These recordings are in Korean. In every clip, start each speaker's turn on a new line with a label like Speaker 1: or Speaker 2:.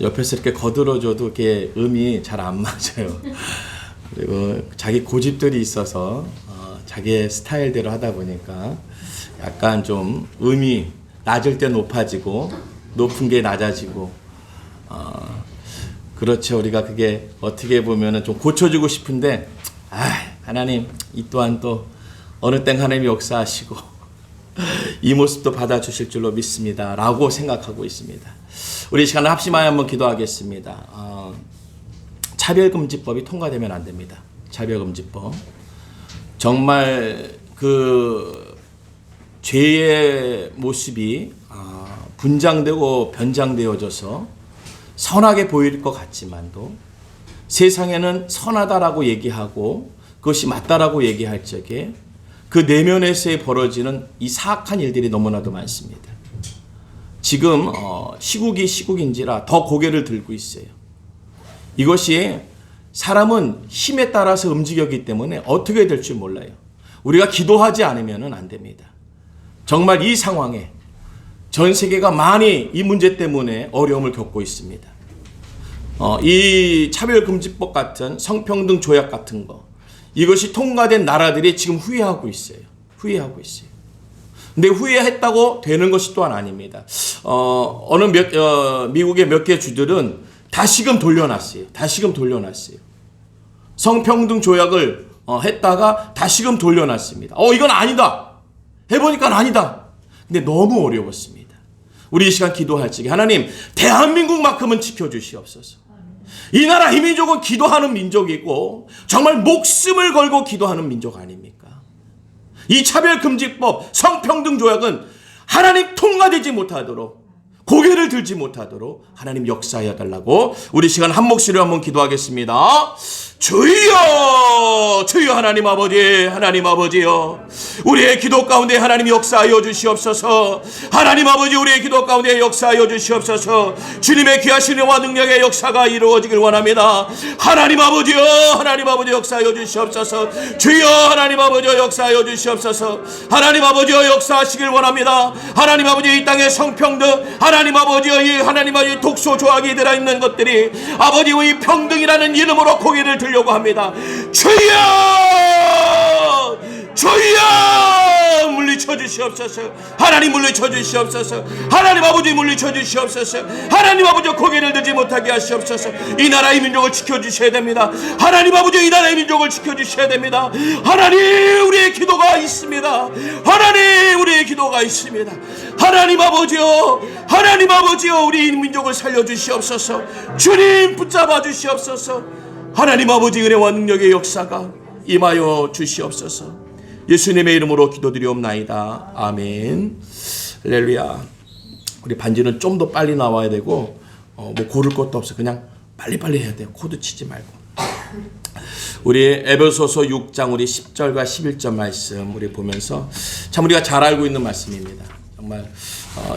Speaker 1: 옆에서 이렇게 거들어줘도 이게 음이 잘 안 맞아요. 그리고 자기 고집들이 있어서 자기의 스타일대로 하다 보니까 약간 좀 음이 낮을 때 높아지고 높은 게 낮아지고 그렇죠. 우리가 그게 어떻게 보면은 좀 고쳐주고 싶은데 하나님 이 또한 또 어느 땐 하나님이 역사하시고 이 모습도 받아주실 줄로 믿습니다 라고 생각하고 있습니다. 우리 이 시간에 합심하여 한번 기도하겠습니다. 차별금지법이 통과되면 안 됩니다. 차별금지법 정말 그 죄의 모습이 분장되고 변장되어져서 선하게 보일 것 같지만도 세상에는 선하다라고 얘기하고 그것이 맞다라고 얘기할 적에 그 내면에서 벌어지는 이 사악한 일들이 너무나도 많습니다. 지금 시국이 시국인지라 더 고개를 들고 있어요. 이것이 사람은 힘에 따라서 움직였기 때문에 어떻게 될지 몰라요. 우리가 기도하지 않으면 안 됩니다. 정말 이 상황에 전 세계가 많이 이 문제 때문에 어려움을 겪고 있습니다. 이 차별금지법 같은 성평등 조약 같은 거 이것이 통과된 나라들이 지금 후회하고 있어요. 후회하고 있어요. 근데 후회했다고 되는 것이 또한 아닙니다. 미국의 몇 개 주들은 다시금 돌려놨어요. 다시금 돌려놨어요. 성평등 조약을 했다가 다시금 돌려놨습니다. 이건 아니다. 해보니까 아니다. 근데 너무 어려웠습니다. 우리 이 시간 기도할 적에 하나님 대한민국만큼은 지켜주시옵소서. 이 나라 이 민족은 기도하는 민족이고 정말 목숨을 걸고 기도하는 민족 아닙니까? 이 차별금지법 성평등 조약은 하나님 통과되지 못하도록 고개를 들지 못하도록 하나님 역사하여 달라고 우리 시간 한 목소리로 한번 기도하겠습니다. 주여 주여 하나님 아버지요 우리의 기도 가운데 하나님 역사하여 주시옵소서. 하나님 아버지 우리의 기도 가운데 역사하여 주시옵소서. 주님의 귀하신 은혜와 능력의 역사가 이루어지길 원합니다. 하나님 아버지요 역사하여 주시옵소서. 주여 하나님 아버지요 역사하여 주시옵소서. 하나님 아버지요 역사하시길 원합니다. 하나님 아버지 이 땅의 성평등 하나님 아버지요 이 하나님 아버지 독소 조항이 들어있는 것들이 아버지의 평등이라는 이름으로 고개를 들려고 합니다. 주여 물리쳐 주시옵소서. 하나님 물리쳐 주시옵소서. 하나님 아버지 물리쳐 주시옵소서. 하나님 아버지 고개를 들지 못하게 하시옵소서. 이 나라의 민족을 지켜주셔야 됩니다. 하나님 아버지 이 나라의 민족을 지켜주셔야 됩니다. 하나님 우리의 기도가 있습니다. 하나님 우리의 기도가 있습니다. 하나님 아버지요 우리 민족을 살려주시옵소서. 주님 붙잡아 주시옵소서. 하나님 아버지 은혜와 능력의 역사가 임하여 주시옵소서. 예수님의 이름으로 기도드리옵나이다. 아멘. 할렐루야. 우리 반주는 좀 더 빨리 나와야 되고 뭐 고를 것도 없어. 그냥 빨리빨리 해야 돼요. 코드 치지 말고. 우리 에베소서 6장 우리 10절과 11절 말씀 우리 보면서 참 우리가 잘 알고 있는 말씀입니다. 정말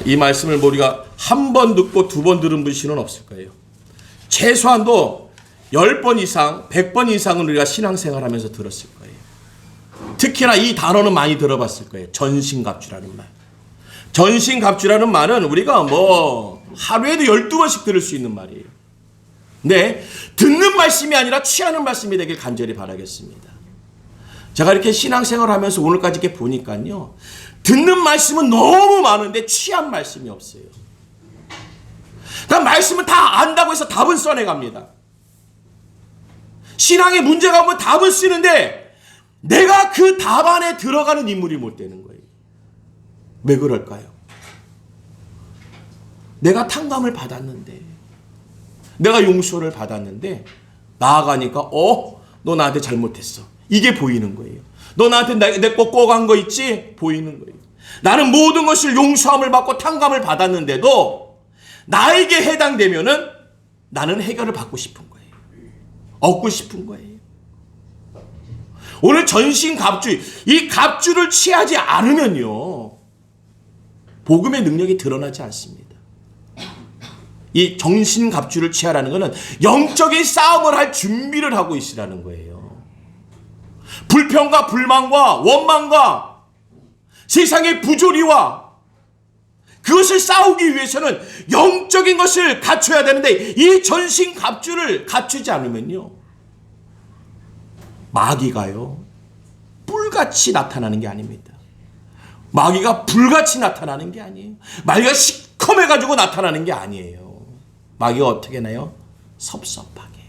Speaker 1: 이 말씀을 우리가 한 번 듣고 두 번 들은 분씨는 없을 거예요. 최소한도 10번 이상 100번 이상은 우리가 신앙생활하면서 들었을 거예요. 특히나 이 단어는 많이 들어봤을 거예요. 전신갑주라는 말. 전신갑주라는 말은 우리가 뭐 하루에도 12번씩 들을 수 있는 말이에요. 근데 듣는 말씀이 아니라 취하는 말씀이 되길 간절히 바라겠습니다. 제가 이렇게 신앙생활 하면서 오늘까지 이렇게 보니까요. 듣는 말씀은 너무 많은데 취한 말씀이 없어요. 그러니까 말씀은 다 안다고 해서 답은 써내갑니다. 신앙에 문제가 오면 답은 쓰는데 내가 그 답 안에 들어가는 인물이 못 되는 거예요. 왜 그럴까요? 내가 탕감을 받았는데 내가 용서를 받았는데 나아가니까 너 나한테 잘못했어. 이게 보이는 거예요. 너 나한테 내 거 꼬간 거 있지? 보이는 거예요. 나는 모든 것을 용서함을 받고 탕감을 받았는데도 나에게 해당되면은 나는 해결을 받고 싶은 거예요. 얻고 싶은 거예요. 오늘 전신갑주, 이 갑주를 취하지 않으면요 복음의 능력이 드러나지 않습니다. 이 정신갑주를 취하라는 것은 영적인 싸움을 할 준비를 하고 있으라는 거예요. 불평과 불만과 원망과 세상의 부조리와 그것을 싸우기 위해서는 영적인 것을 갖춰야 되는데 이 전신갑주를 갖추지 않으면요, 마귀가요 뿔같이 나타나는 게 아닙니다. 마귀가 불같이 나타나는 게 아니에요. 마귀가 시커매가지고 나타나는 게 아니에요. 마귀가 어떻게 나요? 섭섭하게,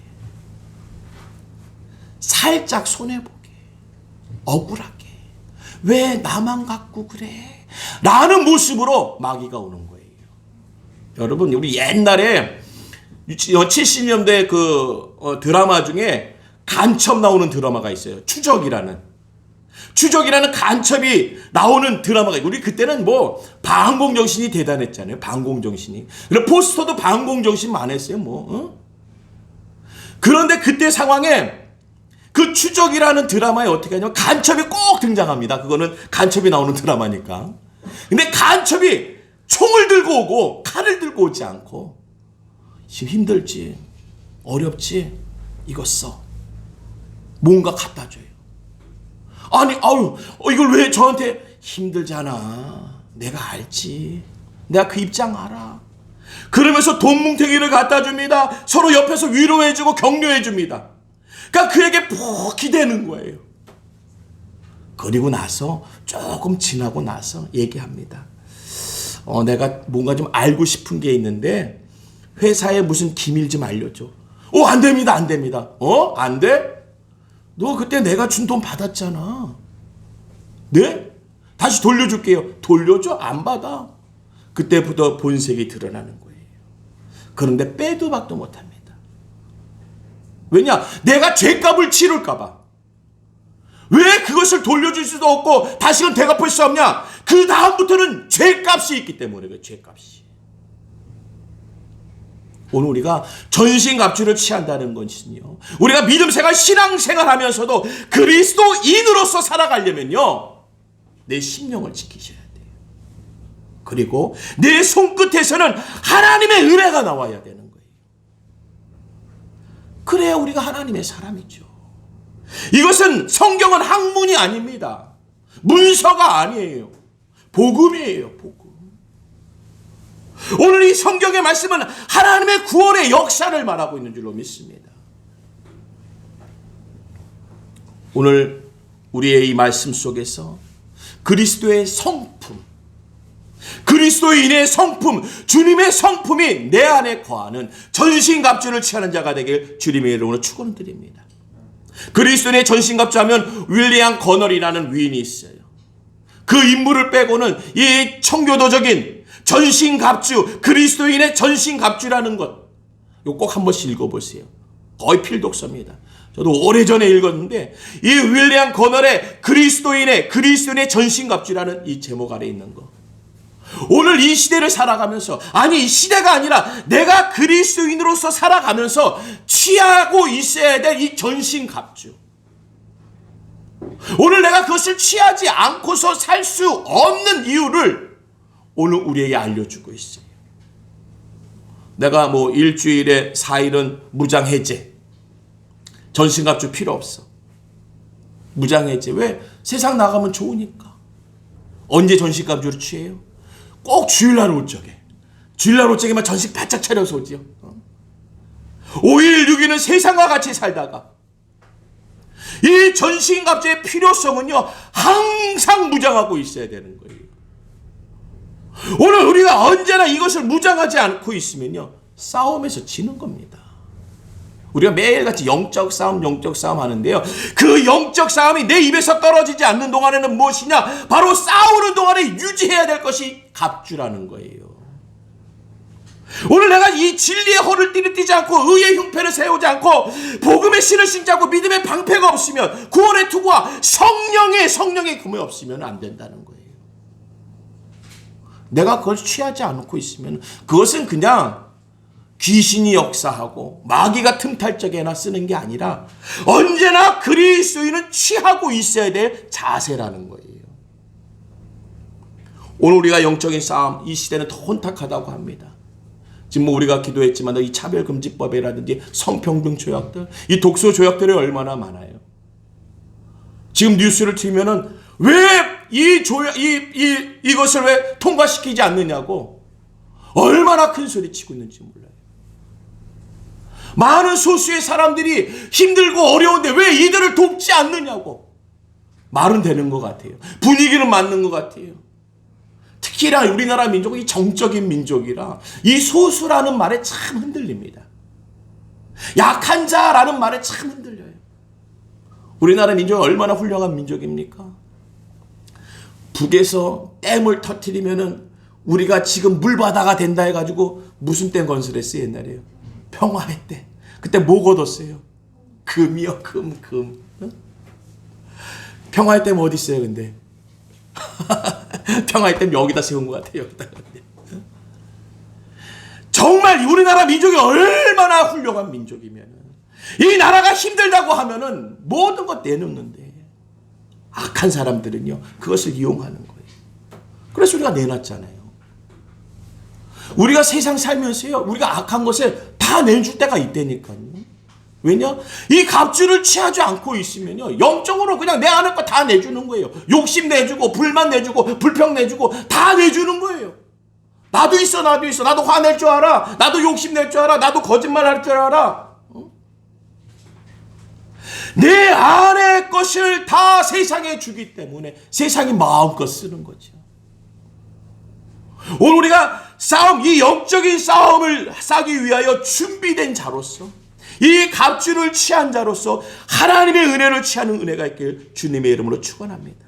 Speaker 1: 살짝 손해보게, 억울하게, 왜 나만 갖고 그래? 라는 모습으로 마귀가 오는 거예요. 여러분, 우리 옛날에 70년대 그 드라마 중에 간첩 나오는 드라마가 있어요. 추적이라는 간첩이 나오는 드라마가 있고, 우리 그때는 뭐 방공정신이 대단했잖아요. 방공정신이. 그리고 포스터도 방공정신만 했어요. 그런데 그때 상황에 그 추적이라는 드라마에 어떻게 하냐면 간첩이 꼭 등장합니다. 그거는 간첩이 나오는 드라마니까. 근데 간첩이 총을 들고 오고 칼을 들고 오지 않고, 지금 힘들지, 어렵지, 이거 써, 뭔가 갖다 줘요. 아니, 이걸 왜 저한테? 힘들잖아, 내가 알지, 내가 그 입장 알아. 그러면서 돈 뭉탱이를 갖다 줍니다. 서로 옆에서 위로해주고 격려해줍니다. 그러니까 그에게 푹 기대는 거예요. 그리고 나서 조금 지나고 나서 얘기합니다. 내가 뭔가 좀 알고 싶은 게 있는데 회사에 무슨 기밀 좀 알려줘. 안 됩니다, 안 됩니다. 안 돼? 너 그때 내가 준 돈 받았잖아. 네? 다시 돌려줄게요. 돌려줘? 안 받아. 그때부터 본색이 드러나는 거예요. 그런데 빼도 박도 못합니다. 왜냐? 내가 죄값을 치를까 봐. 왜 그것을 돌려줄 수도 없고 다시는 되갚을 수 없냐? 그 다음부터는 죄값이 있기 때문에 그래요. 죄값이. 오늘 우리가 전신갑주를 취한다는 것은요, 우리가 믿음생활, 신앙생활하면서도 그리스도인으로서 살아가려면요, 내 심령을 지키셔야 돼요. 그리고 내 손끝에서는 하나님의 은혜가 나와야 되는 거예요. 그래야 우리가 하나님의 사람이죠. 이것은, 성경은 학문이 아닙니다. 문서가 아니에요. 복음이에요, 복음. 오늘 이 성경의 말씀은 하나님의 구원의 역사를 말하고 있는 줄로 믿습니다. 오늘 우리의 이 말씀 속에서 그리스도의 성품, 그리스도인의 성품, 주님의 성품이 내 안에 거하는 전신갑주를 취하는 자가 되길 주님의 이름으로 축원드립니다. 그리스도인의 전신갑주하면 윌리엄 거널이라는 위인이 있어요. 그 인물을 빼고는 이 청교도적인 전신갑주, 그리스도인의 전신갑주라는 것, 이거 꼭 한 번씩 읽어보세요. 거의 필독서입니다. 저도 오래전에 읽었는데, 이 윌리엄 거널의 그리스도인의 전신갑주라는 이 제목 아래 있는 거, 오늘 이 시대를 살아가면서, 아니 이 시대가 아니라 내가 그리스도인으로서 살아가면서 취하고 있어야 될 이 전신갑주, 오늘 내가 그것을 취하지 않고서 살 수 없는 이유를 오늘 우리에게 알려주고 있어요. 내가 뭐 일주일에 4일은 무장해제, 전신갑주 필요 없어. 무장해제. 왜? 세상 나가면 좋으니까. 언제 전신갑주를 취해요? 꼭 주일날 올 적에. 주일날 올 적에만 전신 바짝 차려서 오지요. 5일 6일은 세상과 같이 살다가, 이 전신갑주의 필요성은요, 항상 무장하고 있어야 되는 거예요. 오늘 우리가 언제나 이것을 무장하지 않고 있으면요, 싸움에서 지는 겁니다. 우리가 매일같이 영적 싸움 하는데요, 그 영적 싸움이 내 입에서 떨어지지 않는 동안에는 무엇이냐? 바로 싸우는 동안에 유지해야 될 것이 갑주라는 거예요. 오늘 내가 이 진리의 허를 띠리띠지 않고, 의의 흉패를 세우지 않고, 복음의 신을 신지 않고, 믿음의 방패가 없으면, 구원의 투구와 성령의 금이 없으면 안 된다는 거예요. 내가 그걸 취하지 않고 있으면 그것은 그냥 귀신이 역사하고 마귀가 틈탈 적에나 쓰는 게 아니라 언제나 그리스도인은 취하고 있어야 될 자세라는 거예요. 오늘 우리가 영적인 싸움, 이 시대는 더 혼탁하다고 합니다. 지금 뭐 우리가 기도했지만 이 차별금지법이라든지 성평등 조약들, 이 독소 조약들이 얼마나 많아요. 지금 뉴스를 틀면은 왜 이것을 왜 통과시키지 않느냐고 얼마나 큰 소리 치고 있는지 몰라요. 많은 소수의 사람들이 힘들고 어려운데 왜 이들을 돕지 않느냐고. 말은 되는 것 같아요. 분위기는 맞는 것 같아요. 특히나 우리나라 민족은 이 정적인 민족이라 이 소수라는 말에 참 흔들립니다. 약한 자라는 말에 참 흔들려요. 우리나라 민족이 얼마나 훌륭한 민족입니까? 북에서 댐을 터뜨리면은 우리가 지금 물바다가 된다 해가지고 무슨 댐 건설했어요 옛날에요? 평화의 댐. 그때 뭐 거뒀어요? 금이요, 금. 응? 평화의 댐 어디 있어요 근데? 평화의 댐 여기다 세운 것 같아요. 여기다. 정말 우리나라 민족이 얼마나 훌륭한 민족이면 이 나라가 힘들다고 하면은 모든 것 내놓는데 악한 사람들은요 그것을 이용하는 거예요. 그래서 우리가 내놨잖아요. 우리가 세상 살면서요 우리가 악한 것을 다 내줄 때가 있다니까요. 왜냐? 이 갑주를 취하지 않고 있으면요 영적으로 그냥 내 안에 거 다 내주는 거예요. 욕심 내주고 불만 내주고 불평 내주고 다 내주는 거예요. 나도 있어. 나도 화낼 줄 알아. 나도 욕심 낼 줄 알아. 나도 거짓말 할 줄 알아. 내 안의 것을 다 세상에 주기 때문에 세상이 마음껏 쓰는 거죠. 오늘 우리가 이 영적인 싸움을 싸기 위하여 준비된 자로서 이 갑주를 취한 자로서 하나님의 은혜를 취하는 은혜가 있길 주님의 이름으로 축원합니다.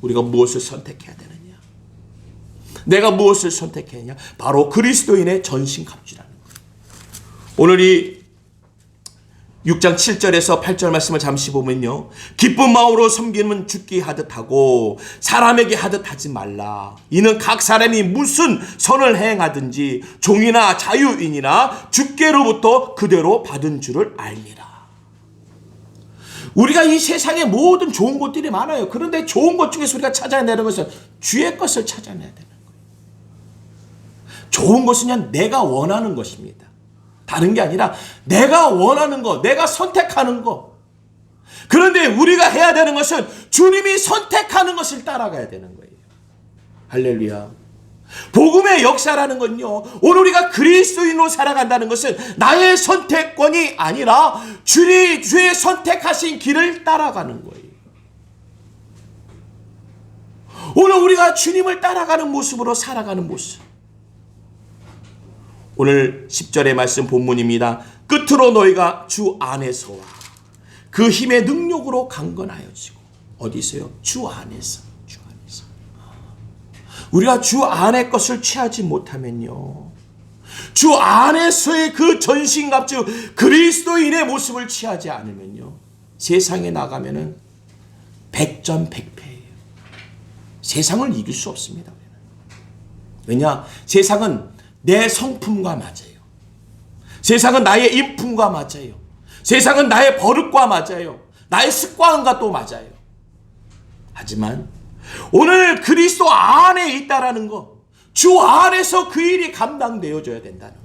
Speaker 1: 우리가 무엇을 선택해야 되느냐? 내가 무엇을 선택했냐? 바로 그리스도인의 전신갑주라는 거예요. 오늘 이 6장 7절에서 8절 말씀을 잠시 보면요. 기쁜 마음으로 섬김은 죽기 하듯하고 사람에게 하듯 하지 말라. 이는 각 사람이 무슨 선을 행하든지 종이나 자유인이나 주께로부터 그대로 받은 줄을 알미라. 우리가 이 세상에 모든 좋은 것들이 많아요. 그런데 좋은 것 중에서 우리가 찾아내는 것은 주의 것을 찾아내야 되는 거예요. 좋은 것은 내가 원하는 것입니다. 다른 게 아니라 내가 원하는 거, 내가 선택하는 거. 그런데 우리가 해야 되는 것은 주님이 선택하는 것을 따라가야 되는 거예요. 할렐루야. 복음의 역사라는 건요, 오늘 우리가 그리스도인으로 살아간다는 것은 나의 선택권이 아니라 주의 선택하신 길을 따라가는 거예요. 오늘 우리가 주님을 따라가는 모습으로 살아가는 모습. 오늘 10절의 말씀 본문입니다. 끝으로 너희가 주 안에서와 그 힘의 능력으로 강건하여지고. 어디 있어요? 주 안에서. 주 안에서. 우리가 주 안의 것을 취하지 못하면요, 주 안에서의 그 전신갑주 그리스도인의 모습을 취하지 않으면요, 세상에 나가면은 백전백패예요. 세상을 이길 수 없습니다. 왜냐? 세상은 내 성품과 맞아요. 세상은 나의 인품과 맞아요. 세상은 나의 버릇과 맞아요. 나의 습관과 또 맞아요. 하지만 오늘 그리스도 안에 있다라는 거, 주 안에서 그 일이 감당되어져야 된다는 거.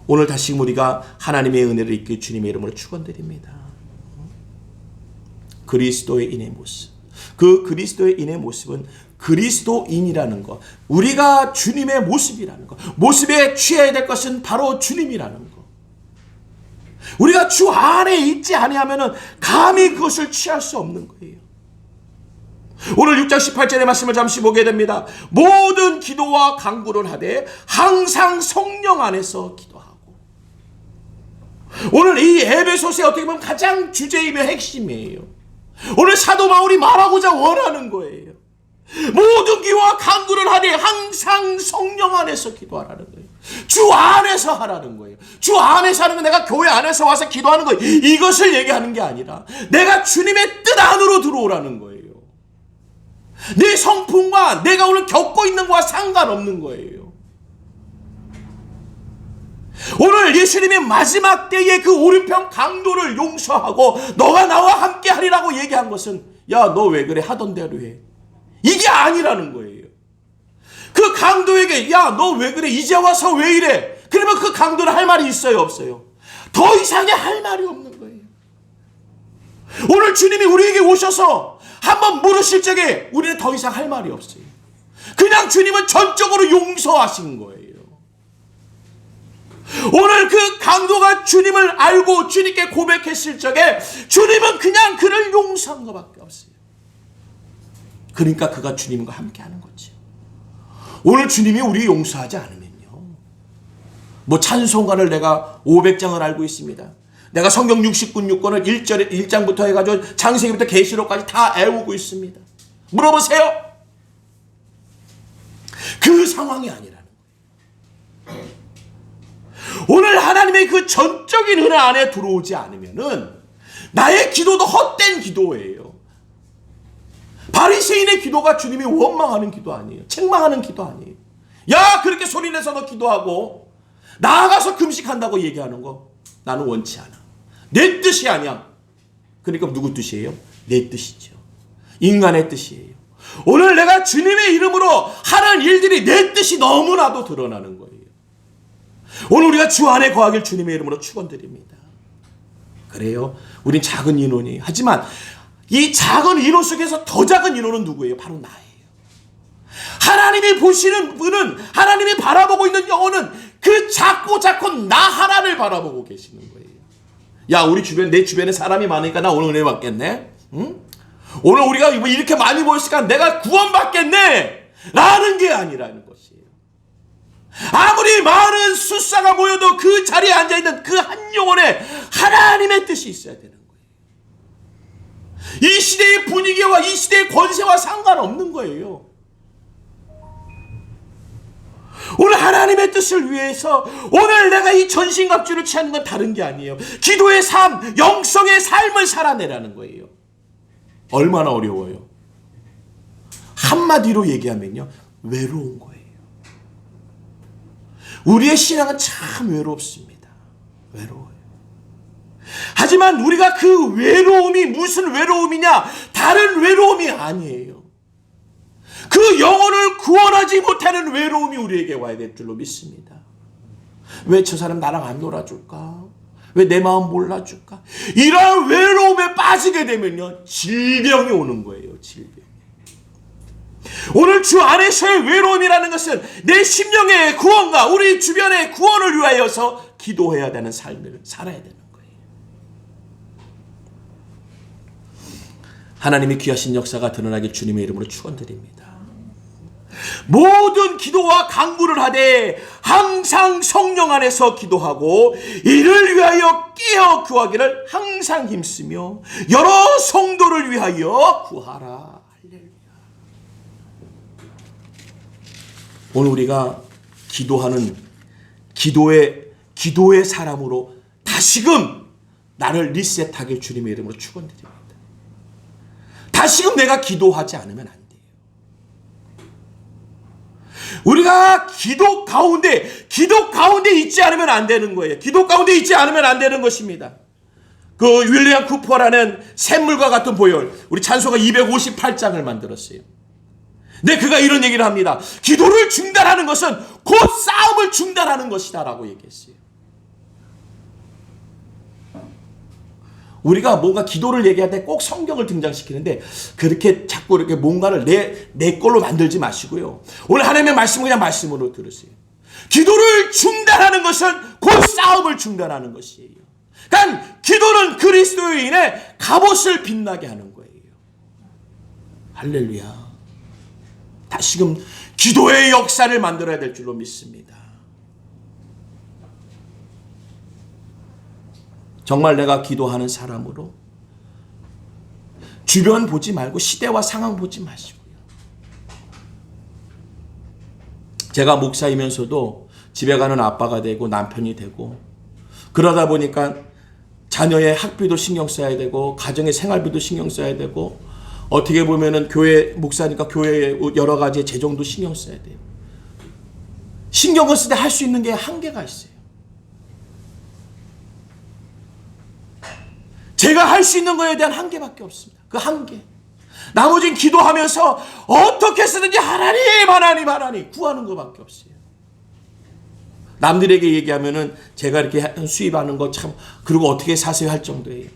Speaker 1: 오늘 다시 우리가 하나님의 은혜를 입기 주님의 이름으로 축원드립니다. 그리스도인의 모습. 그 그리스도인의 모습은 그리스도인이라는 것, 우리가 주님의 모습이라는 것, 모습에 취해야 될 것은 바로 주님이라는 것. 우리가 주 안에 있지 아니하면 감히 그것을 취할 수 없는 거예요. 오늘 6장 18절의 말씀을 잠시 보게 됩니다. 모든 기도와 간구를 하되 항상 성령 안에서 기도하고. 오늘 이 에베소서에 어떻게 보면 가장 주제이며 핵심이에요. 오늘 사도 바울이 말하고자 원하는 거예요. 모든 기도와 간구를 하되 항상 성령 안에서 기도하라는 거예요. 주 안에서 하라는 거예요. 주 안에서 하는 건 내가 교회 안에서 와서 기도하는 거예요. 이것을 얘기하는 게 아니라 내가 주님의 뜻 안으로 들어오라는 거예요. 내 성품과 내가 오늘 겪고 있는 것과 상관없는 거예요. 오늘 예수님의 마지막 때에 그 오른편 강도를 용서하고 너가 나와 함께 하리라고 얘기한 것은, 야, 너 왜 그래? 하던 대로 해. 이게 아니라는 거예요. 그 강도에게, 야, 너 왜 그래? 이제 와서 왜 이래? 그러면 그 강도는 할 말이 있어요, 없어요? 더 이상의 할 말이 없는 거예요. 오늘 주님이 우리에게 오셔서 한번 물으실 적에 우리는 더 이상 할 말이 없어요. 그냥 주님은 전적으로 용서하신 거예요. 오늘 그 강도가 주님을 알고 주님께 고백했을 적에 주님은 그냥 그를 용서한 것밖에 없어요. 그러니까 그가 주님과 함께하는 거죠. 오늘 주님이 우리 용서하지 않으면요, 뭐 찬송가를 내가 500장을 알고 있습니다. 내가 성경 69권을 1장부터 해가지고 창세기부터 계시록까지 다 외우고 있습니다. 물어보세요. 그 상황이 아니라는 거예요. 오늘 하나님의 그 전적인 은혜 안에 들어오지 않으면은 나의 기도도 헛된 기도예요. 바리새인의 기도가 주님이 원망하는 기도 아니에요. 책망하는 기도 아니에요. 야, 그렇게 소리내서 너 기도하고 나아가서 금식한다고 얘기하는 거 나는 원치 않아. 내 뜻이 아니야. 그러니까 누구 뜻이에요? 내 뜻이죠. 인간의 뜻이에요. 오늘 내가 주님의 이름으로 하는 일들이 내 뜻이 너무나도 드러나는 거예요. 오늘 우리가 주 안에 거하길 주님의 이름으로 축원드립니다. 그래요. 우린 작은 인원이에요. 하지만 이 작은 인원 속에서 더 작은 인원은 누구예요? 바로 나예요. 하나님이 보시는 분은, 하나님이 바라보고 있는 영혼은 그 작고 나 하나를 바라보고 계시는 거예요. 야, 내 주변에 사람이 많으니까 나 오늘 은혜 받겠네. 응? 오늘 우리가 이렇게 많이 모였으니까 내가 구원받겠네. 라는 게 아니라는 것이에요. 아무리 많은 숫자가 모여도 그 자리에 앉아있는 그 한 영혼에 하나님의 뜻이 있어야 되는 거예요. 이 시대의 분위기와 이 시대의 권세와 상관없는 거예요. 오늘 하나님의 뜻을 위해서 오늘 내가 이 전신갑주를 취하는 건 다른 게 아니에요. 기도의 삶, 영성의 삶을 살아내라는 거예요. 얼마나 어려워요. 한마디로 얘기하면요, 외로운 거예요. 우리의 신앙은 참 외롭습니다. 외로워요. 하지만 우리가 그 외로움이 무슨 외로움이냐? 다른 외로움이 아니에요. 그 영혼을 구원하지 못하는 외로움이 우리에게 와야 될 줄로 믿습니다. 왜 저 사람 나랑 안 놀아줄까? 왜 내 마음 몰라줄까? 이런 외로움에 빠지게 되면요, 질병이 오는 거예요. 질병. 오늘 주 안에서의 외로움이라는 것은 내 심령의 구원과 우리 주변의 구원을 위하여서 기도해야 되는 삶을 살아야 되는 거예요. 하나님의 귀하신 역사가 드러나길 주님의 이름으로 축원드립니다. 모든 기도와 간구를 하되 항상 성령 안에서 기도하고 이를 위하여 깨어 구하기를 항상 힘쓰며 여러 성도를 위하여 구하라. 할렐루야. 오늘 우리가 기도하는 기도의 사람으로 다시금 나를 리셋하길 주님의 이름으로 축원드립니다. 다시금 내가 기도하지 않으면 안 돼요. 우리가 기도 가운데 있지 않으면 안 되는 거예요. 기도 가운데 있지 않으면 안 되는 것입니다. 그 윌리엄 쿠퍼라는 샘물과 같은 보혈, 우리 찬송가 258장을 만들었어요. 근데 그가 이런 얘기를 합니다. 기도를 중단하는 것은 곧 싸움을 중단하는 것이다 라고 얘기했어요. 우리가 뭔가 기도를 얘기할 때 꼭 성경을 등장시키는데 그렇게 자꾸 이렇게 뭔가를 내 걸로 만들지 마시고요. 오늘 하나님의 말씀을 그냥 말씀으로 들으세요. 기도를 중단하는 것은 곧 싸움을 중단하는 것이에요. 그러니까 기도는 그리스도인의 갑옷을 빛나게 하는 거예요. 할렐루야. 다시금 기도의 역사를 만들어야 될 줄로 믿습니다. 정말 내가 기도하는 사람으로 주변 보지 말고 시대와 상황 보지 마시고요. 제가 목사이면서도 집에 가는 아빠가 되고 남편이 되고 그러다 보니까 자녀의 학비도 신경 써야 되고 가정의 생활비도 신경 써야 되고 어떻게 보면은 교회 목사니까 교회의 여러 가지 재정도 신경 써야 돼요. 신경을 쓸 때 할 수 있는 게 한계가 있어요. 제가 할 수 있는 거에 대한 한계밖에 없습니다. 그 한계. 나머지는 기도하면서 어떻게 쓰든지 하나님 구하는 것밖에 없어요. 남들에게 얘기하면은 제가 이렇게 수입하는 거 참 그리고 어떻게 사세요 할 정도예요.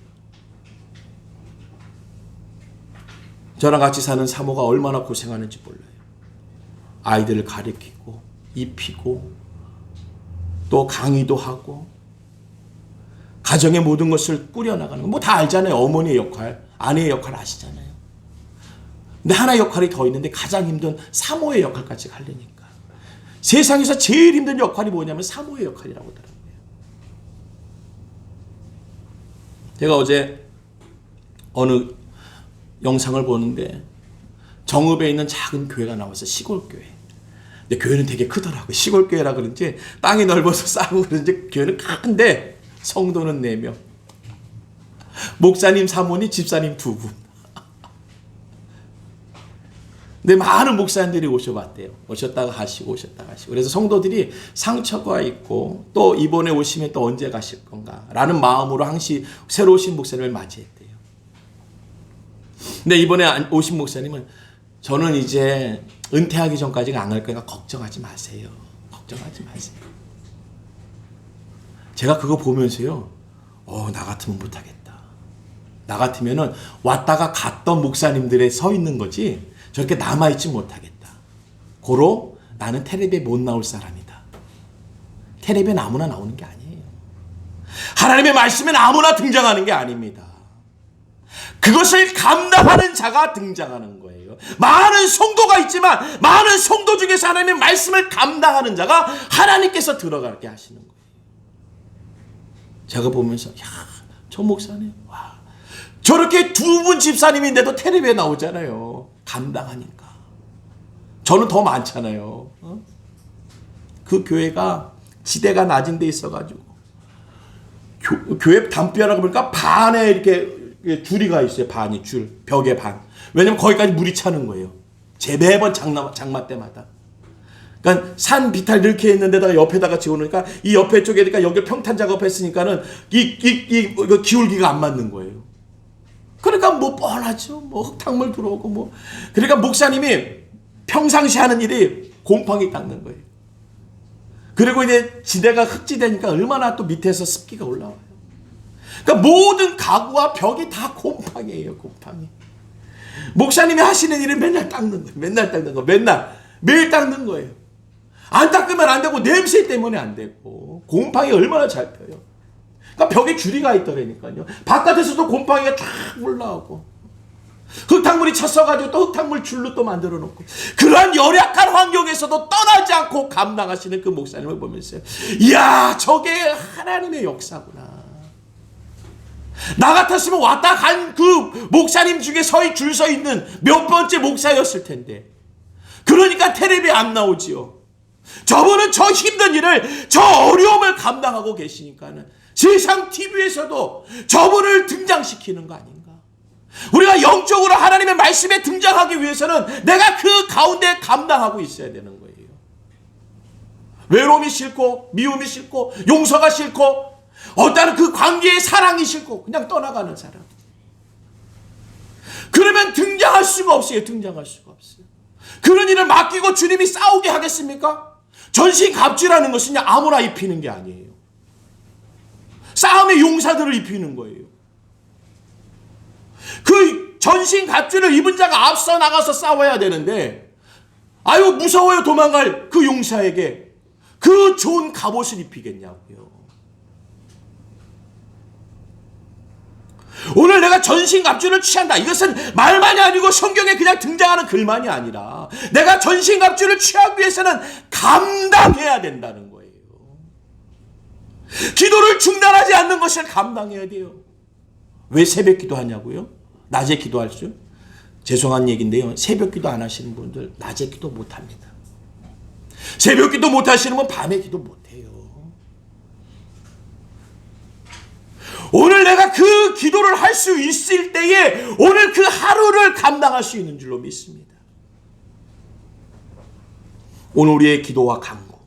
Speaker 1: 저랑 같이 사는 사모가 얼마나 고생하는지 몰라요. 아이들을 가르치고 입히고 또 강의도 하고 가정의 모든 것을 꾸려나가는 거 뭐 다 알잖아요. 어머니의 역할, 아내의 역할 아시잖아요. 근데 하나의 역할이 더 있는데 가장 힘든 사모의 역할까지 하려니까 세상에서 제일 힘든 역할이 뭐냐면 사모의 역할이라고 하더라고요. 제가 어제 어느 영상을 보는데 정읍에 있는 작은 교회가 나와서 시골교회. 근데 교회는 되게 크더라고요. 시골교회라 그런지 땅이 넓어서 싸고 그런지 교회는 큰데 성도는 4명. 목사님, 사모님, 집사님 2분. 근데 많은 목사님들이 오셔봤대요. 오셨다가 가시고 오셨다가 가시고. 그래서 성도들이 상처가 있고 또 이번에 오시면 또 언제 가실 건가 라는 마음으로 항시 새로 오신 목사님을 맞이했대요. 근데 이번에 오신 목사님은 저는 이제 은퇴하기 전까지는 안 갈 거니까 걱정하지 마세요. 걱정하지 마세요. 제가 그거 보면서요. 나 같으면 못하겠다. 나 같으면은 왔다가 갔던 목사님들에 서 있는 거지 저렇게 남아있지 못하겠다. 고로 나는 텔레비에 못 나올 사람이다. 텔레비에 아무나 나오는 게 아니에요. 하나님의 말씀은 아무나 등장하는 게 아닙니다. 그것을 감당하는 자가 등장하는 거예요. 많은 성도가 있지만 많은 성도 중에서 하나님의 말씀을 감당하는 자가 하나님께서 들어가게 하시는 거예요. 제가 보면서 저 목사님 와 저렇게 2분 집사님인데도 텔레비에 나오잖아요. 감당하니까. 저는 더 많잖아요. 그 교회가 지대가 낮은 데 있어가지고 교회 담벼락을 보니까 반에 이렇게 줄이 가 있어요. 반이 줄 벽에 반. 왜냐면 거기까지 물이 차는 거예요. 제 매번 장마 때마다. 그러니까 산 비탈 이렇게 있는데다가 옆에다가 지어놓으니까 이 옆에 쪽에니까 여기 평탄 작업했으니까는 이 기울기가 안 맞는 거예요. 그러니까 뭐 뻔하죠. 뭐 흙탕물 들어오고 뭐. 그러니까 목사님이 평상시 하는 일이 곰팡이 닦는 거예요. 그리고 이제 지대가 흙지대니까 얼마나 또 밑에서 습기가 올라와요. 그러니까 모든 가구와 벽이 다 곰팡이에요. 곰팡이. 목사님이 하시는 일은 맨날 닦는 거예요. 맨날 닦는 거. 매일 닦는 거예요. 안 닦으면 안 되고 냄새 때문에 안 되고 곰팡이 얼마나 잘 펴요. 그러니까 벽에 줄이가 있더라니까요. 바깥에서도 곰팡이가 쫙 올라오고 흙탕물이 찼어가지고 또 흙탕물 줄로 또 만들어 놓고 그러한 열악한 환경에서도 떠나지 않고 감당하시는 그 목사님을 보면서 이야 저게 하나님의 역사구나. 나 같았으면 왔다 간 그 목사님 중에 줄 서 있는 몇 번째 목사였을 텐데 그러니까 텔레비에 안 나오지요. 저분은 저 힘든 일을 저 어려움을 감당하고 계시니까는 세상 TV에서도 저분을 등장시키는 거 아닌가. 우리가 영적으로 하나님의 말씀에 등장하기 위해서는 내가 그 가운데 감당하고 있어야 되는 거예요. 외로움이 싫고 미움이 싫고 용서가 싫고 어떤 그 관계의 사랑이 싫고 그냥 떠나가는 사람. 그러면 등장할 수가 없어요. 등장할 수가 없어요. 그런 일을 맡기고 주님이 싸우게 하겠습니까? 전신갑주라는 것은 아무나 입히는 게 아니에요. 싸움의 용사들을 입히는 거예요. 그 전신갑주를 입은 자가 앞서 나가서 싸워야 되는데 아유 무서워요. 도망갈 그 용사에게 그 좋은 갑옷을 입히겠냐고요. 오늘 내가 전신갑주를 취한다. 이것은 말만이 아니고 성경에 그냥 등장하는 글만이 아니라 내가 전신갑주를 취하기 위해서는 감당해야 된다는 거예요. 기도를 중단하지 않는 것을 감당해야 돼요. 왜 새벽 기도하냐고요? 낮에 기도할 수? 죄송한 얘기인데요. 새벽 기도 안 하시는 분들 낮에 기도 못합니다. 새벽 기도 못하시는 분 밤에 기도 못해요. 오늘 내가 그 기도를 할 수 있을 때에 오늘 그 하루를 감당할 수 있는 줄로 믿습니다. 오늘 우리의 기도와 간구,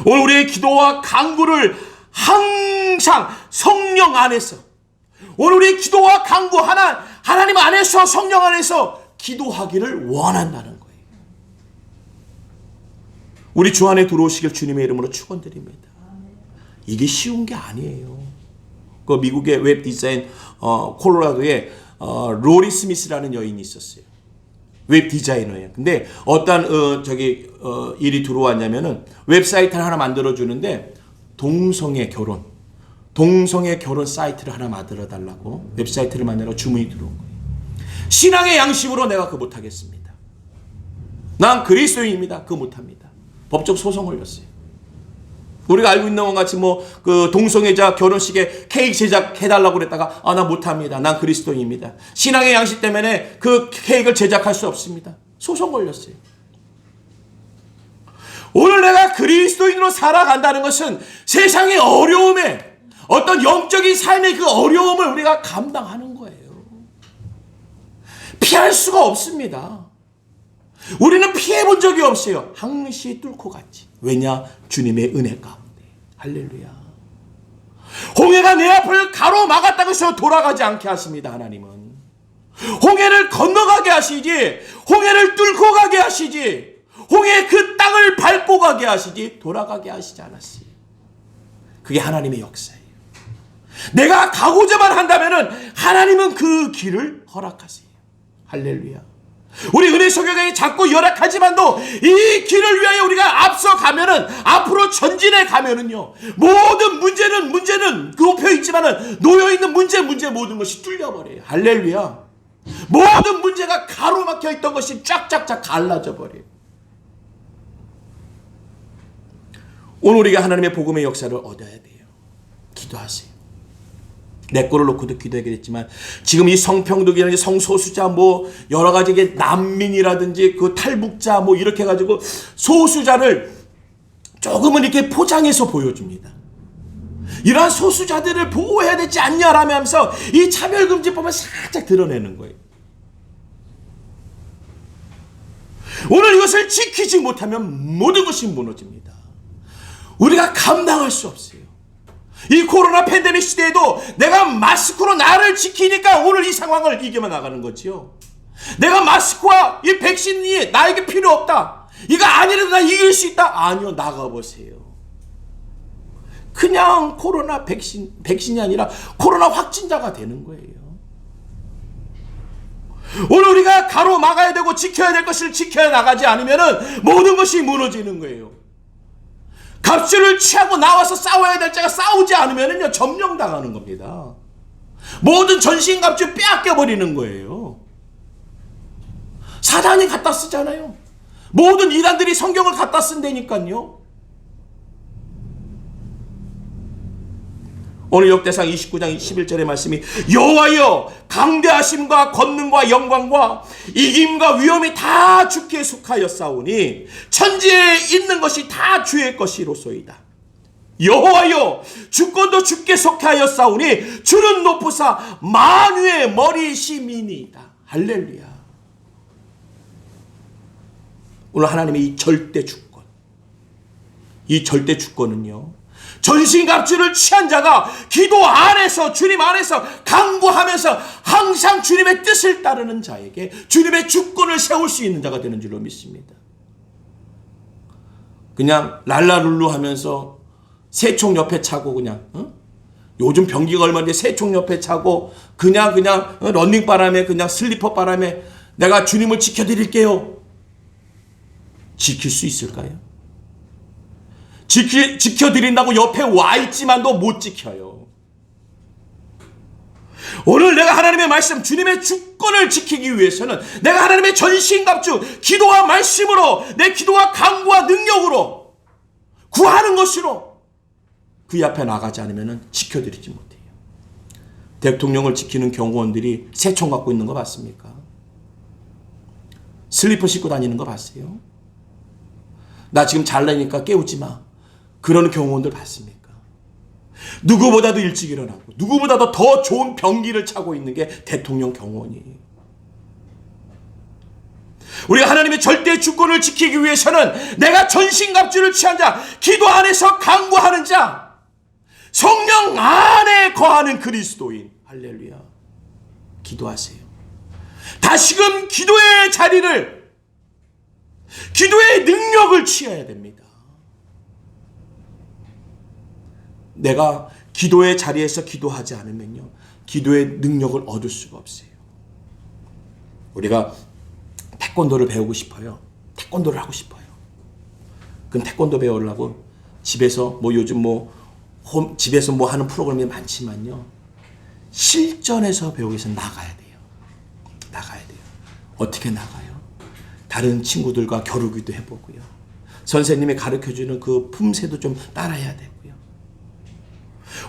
Speaker 1: 오늘 우리의 기도와 간구를 항상 성령 안에서, 오늘 우리의 기도와 간구 하나님 안에서 성령 안에서 기도하기를 원한다는 거예요. 우리 주 안에 들어오시길 주님의 이름으로 축원드립니다. 이게 쉬운 게 아니에요. 그 미국의 웹 디자인 콜로라도에 로리 스미스라는 여인이 있었어요. 웹 디자이너예요. 근데 어떤 일이 들어왔냐면은 웹사이트를 하나 만들어 주는데 동성애 결혼 사이트를 하나 만들어 달라고 웹사이트를 만들어 주문이 들어온 거예요. 신앙의 양심으로 내가 그거 못하겠습니다. 난 그리스도인입니다. 그거 못합니다. 법적 소송 걸렸어요. 우리가 알고 있는 것 같이 그 동성애자 결혼식에 케이크 제작해달라고 그랬다가 나 못합니다. 난 그리스도인입니다. 신앙의 양식 때문에 그 케이크를 제작할 수 없습니다. 소송 걸렸어요. 오늘 내가 그리스도인으로 살아간다는 것은 세상의 어려움에 어떤 영적인 삶의 그 어려움을 우리가 감당하는 거예요. 피할 수가 없습니다. 우리는 피해본 적이 없어요. 항시 뚫고 갔지. 왜냐? 주님의 은혜 가운데. 할렐루야. 홍해가 내 앞을 가로막았다고 해서 돌아가지 않게 하십니다. 하나님은. 홍해를 건너가게 하시지, 홍해를 뚫고 가게 하시지, 홍해의 그 땅을 밟고 가게 하시지 돌아가게 하시지 않았어요. 그게 하나님의 역사예요. 내가 가고자만 한다면은 하나님은 그 길을 허락하세요. 할렐루야. 우리 은혜성경에 자꾸 열악하지만도 이 길을 위하여 우리가 앞서가면은, 앞으로 전진해 가면은요, 모든 문제는 높여 있지만은 놓여있는 문제 모든 것이 뚫려버려요. 할렐루야. 모든 문제가 가로막혀 있던 것이 쫙쫙쫙 갈라져 버려요. 오늘 우리가 하나님의 복음의 역사를 얻어야 돼요. 기도하세요. 내 거를 놓고도 기도하게 됐지만 지금 이 성평등이라든지 성소수자 여러 가지 난민이라든지 그 탈북자 이렇게 해가지고 소수자를 조금은 이렇게 포장해서 보여줍니다. 이러한 소수자들을 보호해야 되지 않냐라며 하면서 이 차별금지법을 살짝 드러내는 거예요. 오늘 이것을 지키지 못하면 모든 것이 무너집니다. 우리가 감당할 수 없어요. 이 코로나 팬데믹 시대에도 내가 마스크로 나를 지키니까 오늘 이 상황을 이겨만 나가는 거지요. 내가 마스크와 이 백신이 나에게 필요 없다, 이거 아니라도 나 이길 수 있다. 아니요, 나가보세요. 그냥 코로나 백신이 아니라 코로나 확진자가 되는 거예요. 오늘 우리가 가로막아야 되고 지켜야 될 것을 지켜야 나가지 않으면 모든 것이 무너지는 거예요. 갑주를 취하고 나와서 싸워야 될 자가 싸우지 않으면요, 점령당하는 겁니다. 모든 전신갑주 빼앗겨버리는 거예요. 사단이 갖다 쓰잖아요. 모든 이단들이 성경을 갖다 쓴다니까요. 오늘 역대상 29장 11절의 말씀이 여호와여, 강대하심과 권능과 영광과 이김과 위엄이 다 주께 속하였사오니 천지에 있는 것이 다 주의 것이로소이다. 여호와여, 주권도 주께 속하였사오니 주는 높으사 만유의 머리심이니이다. 할렐루야. 오늘 하나님의 이 절대 주권, 이 절대 주권은요, 전신갑주를 취한 자가 기도 안에서, 주님 안에서 강구하면서 항상 주님의 뜻을 따르는 자에게 주님의 주권을 세울 수 있는 자가 되는 줄로 믿습니다. 그냥 랄라룰루 하면서 새총 옆에 차고 요즘 변기가 얼마인데 새총 옆에 차고 그냥 런닝바람에 그냥 슬리퍼 바람에 내가 주님을 지켜드릴게요. 지킬 수 있을까요? 지켜드린다고 옆에 와 있지만도 못 지켜요. 오늘 내가 하나님의 말씀, 주님의 주권을 지키기 위해서는 내가 하나님의 전신갑주, 기도와 말씀으로, 내 기도와 강구와 능력으로 구하는 것으로 그 앞에 나가지 않으면 지켜드리지 못해요. 대통령을 지키는 경호원들이 새총 갖고 있는 거 봤습니까? 슬리퍼 신고 다니는 거 봤어요? 나 지금 잘나니까 깨우지 마. 그러는 경호원들 봤습니까? 누구보다도 일찍 일어나고 누구보다도 더 좋은 병기를 차고 있는 게 대통령 경호원이에요. 우리가 하나님의 절대 주권을 지키기 위해서는 내가 전신갑주를 취한 자, 기도 안에서 강구하는 자, 성령 안에 거하는 그리스도인, 할렐루야, 기도하세요. 다시금 기도의 자리를, 기도의 능력을 취해야 됩니다. 내가 기도의 자리에서 기도하지 않으면요, 기도의 능력을 얻을 수가 없어요. 우리가 태권도를 배우고 싶어요. 태권도를 하고 싶어요. 그럼 태권도 배우려고 집에서 요즘 집에서 하는 프로그램이 많지만요. 실전에서 배우기 위해서 나가야 돼요. 나가야 돼요. 어떻게 나가요? 다른 친구들과 겨루기도 해보고요. 선생님이 가르쳐주는 그 품새도 좀 따라해야 되고요.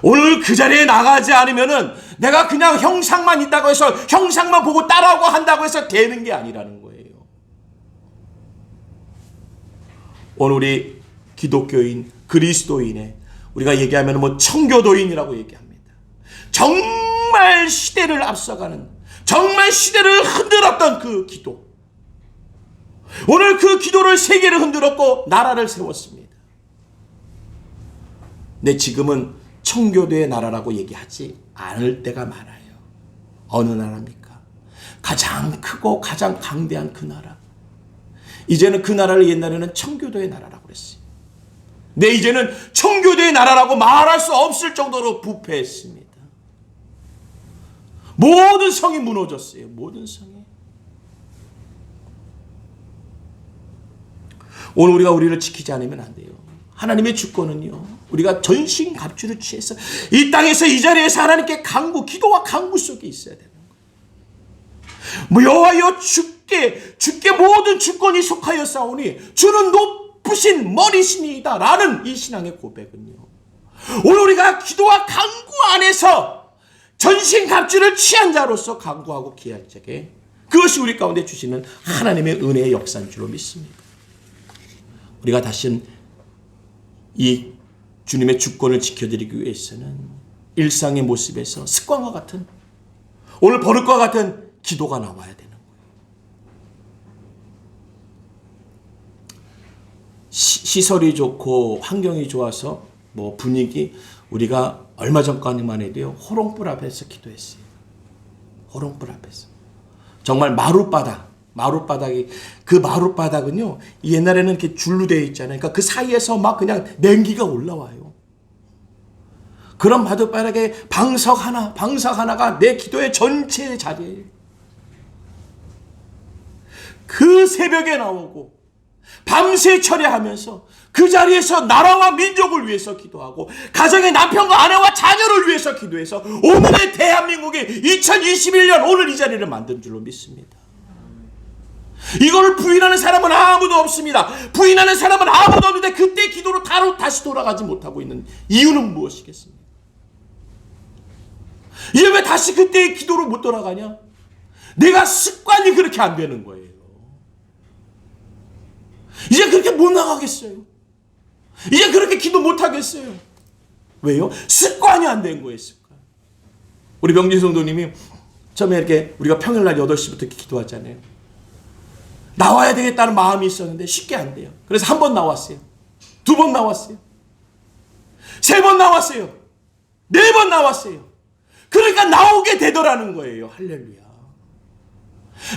Speaker 1: 오늘 그 자리에 나가지 않으면은 내가 그냥 형상만 있다고 해서 형상만 보고 따라하고 한다고 해서 되는 게 아니라는 거예요. 오늘 우리 기독교인, 그리스도인의 우리가 얘기하면 청교도인이라고 얘기합니다. 정말 시대를 앞서가는, 정말 시대를 흔들었던 그 기도. 오늘 그 기도를 세계를 흔들었고 나라를 세웠습니다. 근데 지금은 청교도의 나라라고 얘기하지 않을 때가 많아요. 어느 나라입니까? 가장 크고 가장 강대한 그 나라. 이제는 그 나라를 옛날에는 청교도의 나라라고 그랬어요. 근데 이제는 청교도의 나라라고 말할 수 없을 정도로 부패했습니다. 모든 성이 무너졌어요. 모든 성이. 오늘 우리를 지키지 않으면 안 돼요. 하나님의 주권은요, 우리가 전신갑주를 취해서 이 땅에서 이 자리에서 하나님께 기도와 간구 속에 있어야 되는 거예요. 여호와여, 주께 모든 주권이 속하여 싸우니 주는 높으신 머리신이다 라는 이 신앙의 고백은요, 오늘 우리가 기도와 간구 안에서 전신갑주를 취한 자로서 간구하고 기할 적에 그것이 우리 가운데 주시는 하나님의 은혜의 역사인 줄로 믿습니다. 우리가 다시 이 주님의 주권을 지켜드리기 위해서는 일상의 모습에서 습관과 같은, 오늘 버릇과 같은 기도가 나와야 되는 거예요. 시설이 좋고 환경이 좋아서 분위기, 우리가 얼마 전까지만 해도요, 호롱불 앞에서 기도했어요. 호롱불 앞에서. 정말 마룻바닥이, 그 마룻바닥은요, 옛날에는 이렇게 줄로 되어 있잖아요. 그러니까 그 사이에서 막 그냥 냉기가 올라와요. 그런 마룻바닥에 방석 하나가 내 기도의 전체 자리예요. 그 새벽에 나오고 밤새 철야하면서 그 자리에서 나라와 민족을 위해서 기도하고 가정의 남편과 아내와 자녀를 위해서 기도해서 오늘의 대한민국이 2021년 오늘 이 자리를 만든 줄로 믿습니다. 이거를 부인하는 사람은 아무도 없습니다. 부인하는 사람은 아무도 없는데 그때 기도로 다시 돌아가지 못하고 있는 이유는 무엇이겠습니까? 이제 왜 다시 그때의 기도로 못 돌아가냐? 내가 습관이 그렇게 안 되는 거예요. 이제 그렇게 못 나가겠어요. 이제 그렇게 기도 못 하겠어요. 왜요? 습관이 안 된 거예요. 습관. 우리 명진 성도님이 처음에 이렇게 우리가 평일날 8시부터 기도하잖아요. 나와야 되겠다는 마음이 있었는데 쉽게 안 돼요. 그래서 1번 나왔어요. 2번 나왔어요. 3번 나왔어요. 4번 나왔어요. 그러니까 나오게 되더라는 거예요. 할렐루야.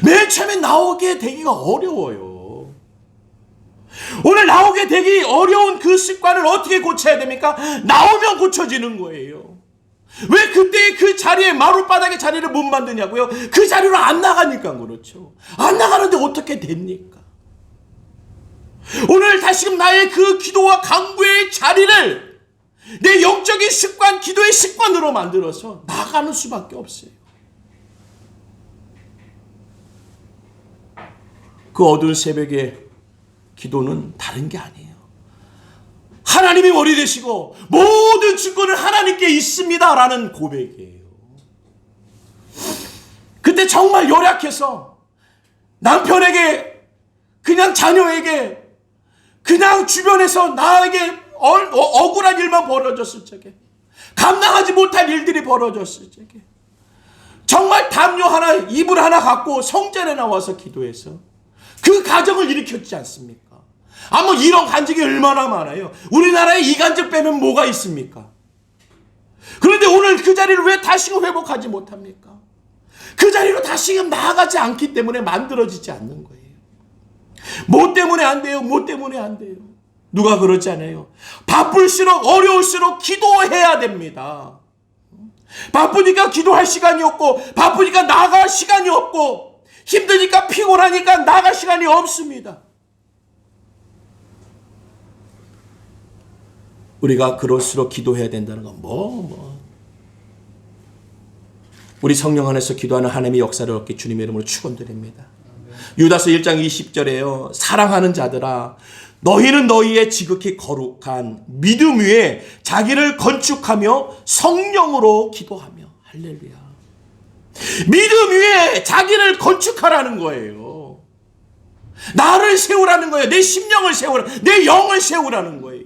Speaker 1: 맨 처음에 나오게 되기가 어려워요. 오늘 나오게 되기 어려운 그 습관을 어떻게 고쳐야 됩니까? 나오면 고쳐지는 거예요. 왜 그때 그 자리에, 마룻바닥의 자리를 못 만드냐고요? 그 자리로 안 나가니까 그렇죠. 안 나가는데 어떻게 됩니까? 오늘 다시금 나의 그 기도와 간구의 자리를 내 영적인 습관, 기도의 습관으로 만들어서 나가는 수밖에 없어요. 그 어두운 새벽에 기도는 다른 게 아니에요. 하나님이 머리 되시고 모든 주권은 하나님께 있습니다 라는 고백이에요. 그때 정말 열약해서 남편에게, 그냥 자녀에게, 그냥 주변에서 나에게 억울한 일만 벌어졌을 적에, 감당하지 못할 일들이 벌어졌을 적에 정말 담요 하나, 이불 하나 갖고 성전에 나와서 기도해서 그 가정을 일으켰지 않습니까? 이런 간증이 얼마나 많아요. 우리나라에 이 간증 빼면 뭐가 있습니까? 그런데 오늘 그 자리를 왜 다시금 회복하지 못합니까? 그 자리로 다시금 나아가지 않기 때문에 만들어지지 않는 거예요. 뭐 때문에 안 돼요? 뭐 때문에 안 돼요? 누가 그러잖아요. 바쁠수록, 어려울수록 기도해야 됩니다. 바쁘니까 기도할 시간이 없고, 바쁘니까 나갈 시간이 없고, 힘드니까 피곤하니까 나갈 시간이 없습니다. 우리가 그럴수록 기도해야 된다는 건 우리 성령 안에서 기도하는 하나님의 역사를 얻기 주님의 이름으로 축원드립니다. 유다서 1장 20절에요. 사랑하는 자들아, 너희는 너희의 지극히 거룩한 믿음 위에 자기를 건축하며 성령으로 기도하며. 할렐루야. 믿음 위에 자기를 건축하라는 거예요. 나를 세우라는 거예요. 내 심령을 세우라, 내 영을 세우라는 거예요.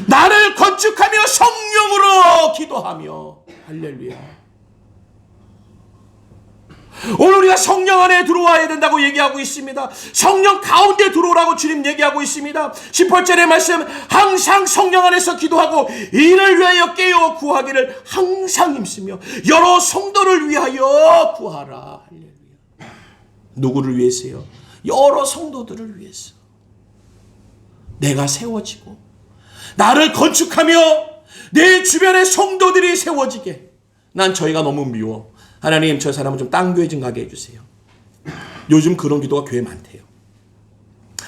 Speaker 1: 나를 건축하며 성령으로 기도하며. 할렐루야. 오늘 우리가 성령 안에 들어와야 된다고 얘기하고 있습니다. 성령 가운데 들어오라고 주님 얘기하고 있습니다. 18절의 말씀, 항상 성령 안에서 기도하고 이를 위하여 깨어 구하기를 항상 힘쓰며 여러 성도를 위하여 구하라. 할렐루야. 누구를 위해서요? 여러 성도들을 위해서. 내가 세워지고 나를 건축하며 내 주변의 성도들이 세워지게. 난 저희가 너무 미워. 하나님, 저 사람은 좀 딴 교회 좀 가게 해주세요. 요즘 그런 기도가 교회 많대요.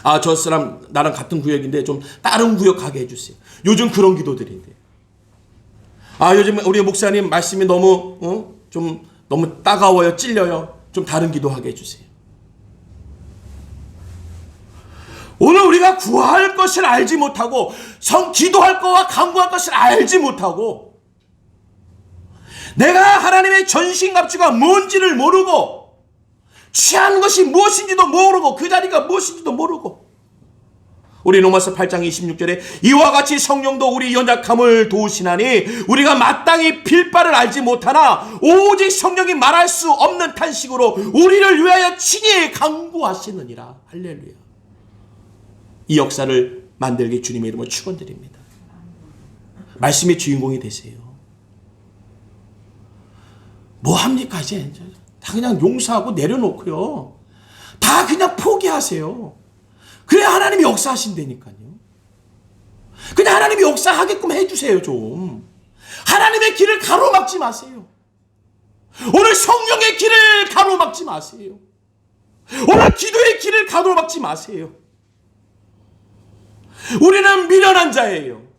Speaker 1: 아, 저 사람 나랑 같은 구역인데 좀 다른 구역 가게 해주세요. 요즘 그런 기도들인데. 아, 요즘 우리 목사님 말씀이 너무 너무 따가워요, 찔려요. 좀 다른 기도하게 해주세요. 오늘 우리가 구할 것을 알지 못하고 기도할 것과 간구할 것을 알지 못하고 내가 하나님의 전신갑주가 뭔지를 모르고 취한 것이 무엇인지도 모르고 그 자리가 무엇인지도 모르고 우리 로마서 8장 26절에 이와 같이 성령도 우리 연약함을 도우시나니 우리가 마땅히 빌 바를 알지 못하나 오직 성령이 말할 수 없는 탄식으로 우리를 위하여 친히 간구하시느니라. 할렐루야. 이 역사를 만들게 주님의 이름으로 축원드립니다. 말씀의 주인공이 되세요. 뭐 합니까 이제? 다 그냥 용서하고 내려놓고요. 다 그냥 포기하세요. 그래야 하나님이 역사하신다니까요. 그냥 하나님이 역사하게끔 해주세요 좀. 하나님의 길을 가로막지 마세요. 오늘 성령의 길을 가로막지 마세요. 오늘 기도의 길을 가로막지 마세요. 우리는 미련한 자예요.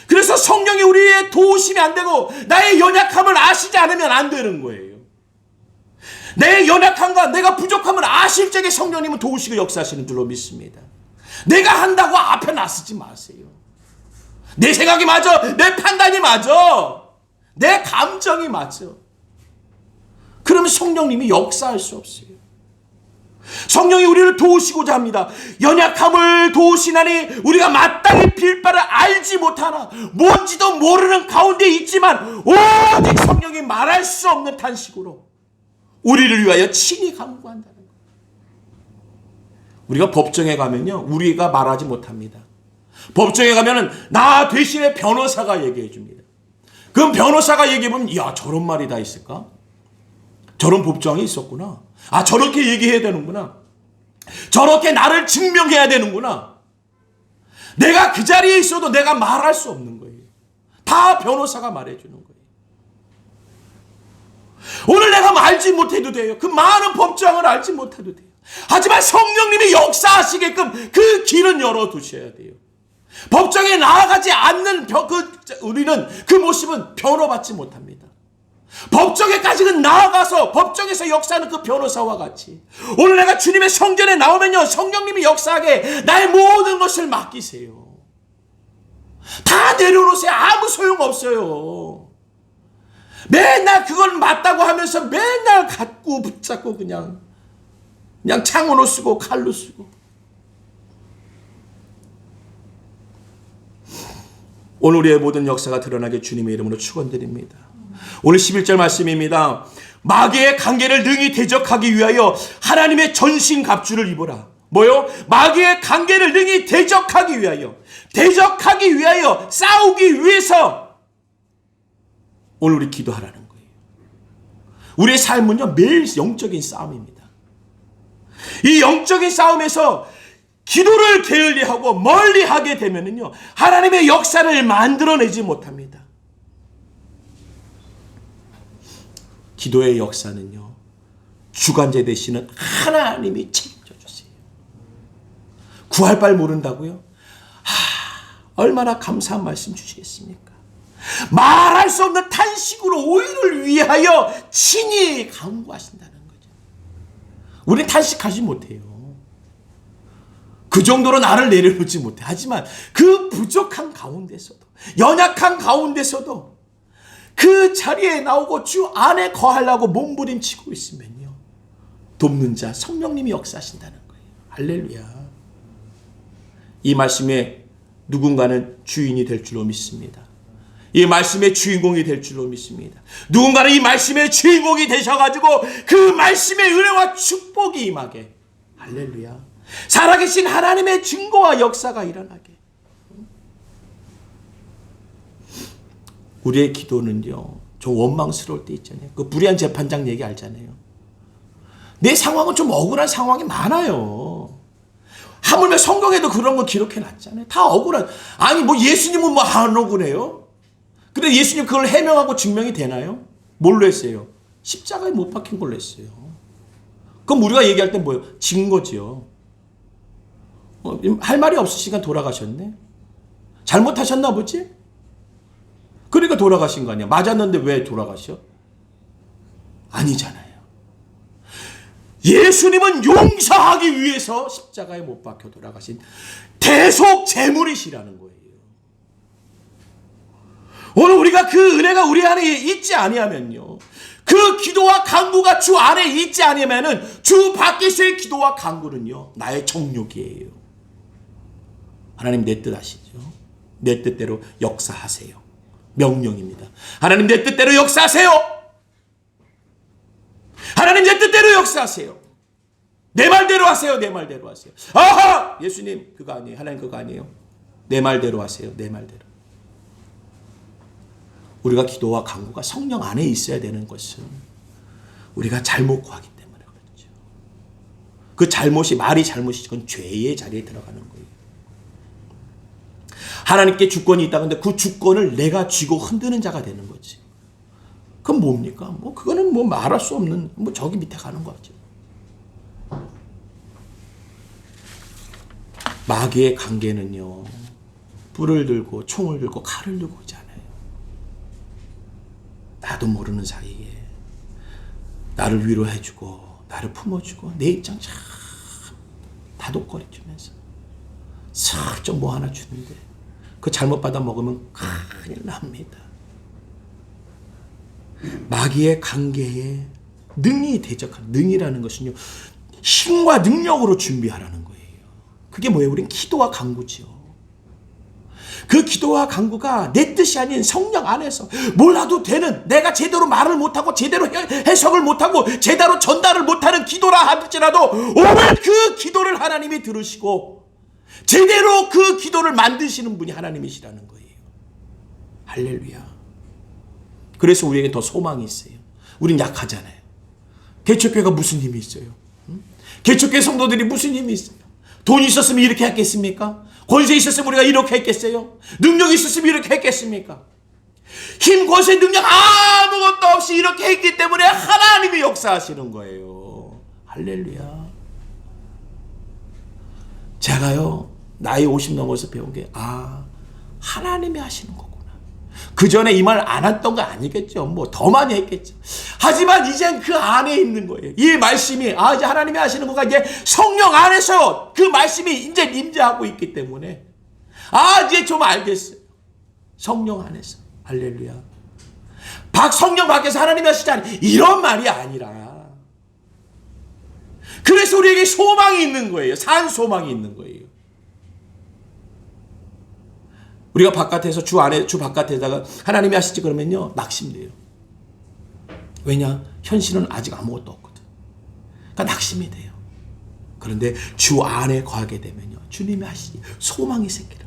Speaker 1: 그래서 성령이 우리의 도우심이 안 되고 나의 연약함을 아시지 않으면 안 되는 거예요. 내 연약함과 내가 부족함을 아실 적에 성령님은 도우시고 역사하시는 줄로 믿습니다. 내가 한다고 앞에 나서지 마세요. 내 생각이 맞아, 내 판단이 맞아, 내 감정이 맞아. 그러면 성령님이 역사할 수 없어요. 성령이 우리를 도우시고자 합니다. 연약함을 도우시나니 우리가 마땅히 빌 바를 알지 못하나 뭔지도 모르는 가운데 있지만 오직 성령이 말할 수 없는 탄식으로 우리를 위하여 친히 간구한다는 거예요. 우리가 법정에 가면요, 우리가 말하지 못합니다. 법정에 가면은 나 대신에 변호사가 얘기해 줍니다. 그럼 변호사가 얘기해 보면, 야, 저런 말이 다 있을까? 저런 법정이 있었구나. 아, 저렇게 얘기해야 되는구나. 저렇게 나를 증명해야 되는구나. 내가 그 자리에 있어도 내가 말할 수 없는 거예요. 다 변호사가 말해주는 거예요. 오늘 내가 알지 못해도 돼요. 그 많은 법정을 알지 못해도 돼요. 하지만 성령님이 역사하시게끔 그 길은 열어두셔야 돼요. 법정에 나아가지 않는 우리는 그 모습은 변호받지 못합니다. 법정에까지는 나아가서 법정에서 역사하는 그 변호사와 같이 오늘 내가 주님의 성전에 나오면요, 성령님이 역사하게 나의 모든 것을 맡기세요. 다 내려놓으세요. 아무 소용없어요. 맨날 그걸 맞다고 하면서 맨날 갖고 붙잡고 그냥 창으로 쓰고 칼로 쓰고. 오늘 우리의 모든 역사가 드러나게 주님의 이름으로 축원드립니다. 오늘 11절 말씀입니다. 마귀의 관계를 능히 대적하기 위하여 하나님의 전신갑주를 입어라. 뭐요? 마귀의 관계를 능히 대적하기 위하여 싸우기 위해서 오늘 우리 기도하라는 거예요. 우리의 삶은요, 매일 영적인 싸움입니다. 이 영적인 싸움에서 기도를 게을리하고 멀리하게 되면은요, 하나님의 역사를 만들어내지 못합니다. 기도의 역사는요, 주관자 되시는 하나님이 책임져 주세요. 구할 바를 모른다고요? 얼마나 감사한 말씀 주시겠습니까? 말할 수 없는 탄식으로 오일을 위하여 친히 간구하신다는 거죠. 우리는 탄식하지 못해요. 그 정도로 나를 내려놓지 못해. 하지만 그 부족한 가운데서도, 연약한 가운데서도 그 자리에 나오고 주 안에 거하려고 몸부림치고 있으면요, 돕는 자 성령님이 역사하신다는 거예요. 할렐루야. 이 말씀에 누군가는 주인이 될 줄로 믿습니다. 이 말씀의 주인공이 될 줄로 믿습니다. 누군가는 이 말씀의 주인공이 되셔가지고 그 말씀의 은혜와 축복이 임하게, 할렐루야, 살아계신 하나님의 증거와 역사가 일어나게. 우리의 기도는요, 좀 원망스러울 때 있잖아요. 그 불의한 재판장 얘기 알잖아요. 내 상황은 좀 억울한 상황이 많아요. 하물며 성경에도 그런 거 기록해 놨잖아요. 다 억울한. 아니 뭐 예수님은 뭐 안 억울해요? 근데 예수님 그걸 해명하고 증명이 되나요? 뭘로 했어요? 십자가에 못 박힌 걸로 했어요. 그럼 우리가 얘기할 땐 뭐예요? 증거지요. 할 말이 없으시니까 돌아가셨네. 잘못하셨나 보지? 그러니까 돌아가신 거 아니야. 맞았는데 왜 돌아가셔? 아니잖아요. 예수님은 용서하기 위해서 십자가에 못 박혀 돌아가신 대속 제물이시라는 거예요. 오늘 우리가 그 은혜가 우리 안에 있지 아니하면요, 그 기도와 간구가 주 안에 있지 아니하면은 주 밖에서의 기도와 간구는요, 나의 정욕이에요. 하나님 내 뜻 아시죠? 내 뜻대로 역사하세요. 명령입니다. 하나님 내 뜻대로 역사하세요. 하나님 내 뜻대로 역사하세요. 내 말대로 하세요. 내 말대로 하세요. 아하! 예수님 그거 아니에요. 하나님 그거 아니에요. 내 말대로 하세요. 내 말대로. 우리가 기도와 간구가 성령 안에 있어야 되는 것은 우리가 잘못 구하기 때문에 그렇죠. 그 잘못이, 말이 잘못이지, 그건 죄의 자리에 들어가는 거예요. 하나님께 주권이 있다. 근데 그 주권을 내가 쥐고 흔드는 자가 되는 거지. 그건 뭡니까? 뭐 그거는 뭐 말할 수 없는, 뭐 저기 밑에 가는 거죠. 마귀의 관계는요, 불을 들고 총을 들고 칼을 들고 오지 않아요. 나도 모르는 사이에 나를 위로해주고 나를 품어주고 내 입장 참 다독거려주면서 슬쩍 뭐 하나 주는데 그 잘못 받아 먹으면 큰일 납니다. 마귀의 관계에 능히 대적한, 능이라는 것은요, 힘과 능력으로 준비하라는 거예요. 그게 뭐예요? 우린 기도와 간구지요. 그 기도와 간구가 내 뜻이 아닌 성령 안에서 몰라도 되는, 내가 제대로 말을 못하고 제대로 해석을 못하고 제대로 전달을 못하는 기도라 할지라도 오늘 그 기도를 하나님이 들으시고 제대로 그 기도를 만드시는 분이 하나님이시라는 거예요. 할렐루야. 그래서 우리에게 더 소망이 있어요. 우린 약하잖아요. 개척교회가 무슨 힘이 있어요? 개척교회 성도들이 무슨 힘이 있어요? 돈이 있었으면 이렇게 했겠습니까? 권세 있었으면 우리가 이렇게 했겠어요? 능력이 있었으면 이렇게 했겠습니까? 힘, 권세, 능력 아무것도 없이 이렇게 했기 때문에 하나님이 역사하시는 거예요. 할렐루야. 제가요, 나이 50 넘어서 배운 게, 하나님이 하시는 거구나. 그 전에 이 말 안 했던 거 아니겠죠. 뭐 더 많이 했겠죠. 하지만 이젠 그 안에 있는 거예요. 이 말씀이, 이제 하나님이 하시는 거가 이제 성령 안에서 그 말씀이 이제 임재하고 있기 때문에, 이제 좀 알겠어요. 성령 안에서. 할렐루야. 성령 밖에서 하나님이 하시지 이런 말이 아니라, 그래서 우리에게 소망이 있는 거예요. 산 소망이 있는 거예요. 우리가 바깥에서 주 안에, 주 바깥에다가 하나님이 하시지 그러면요, 낙심돼요. 왜냐? 현실은 아직 아무것도 없거든. 그러니까 낙심이 돼요. 그런데 주 안에 거하게 되면요, 주님이 하시지 소망이 생기는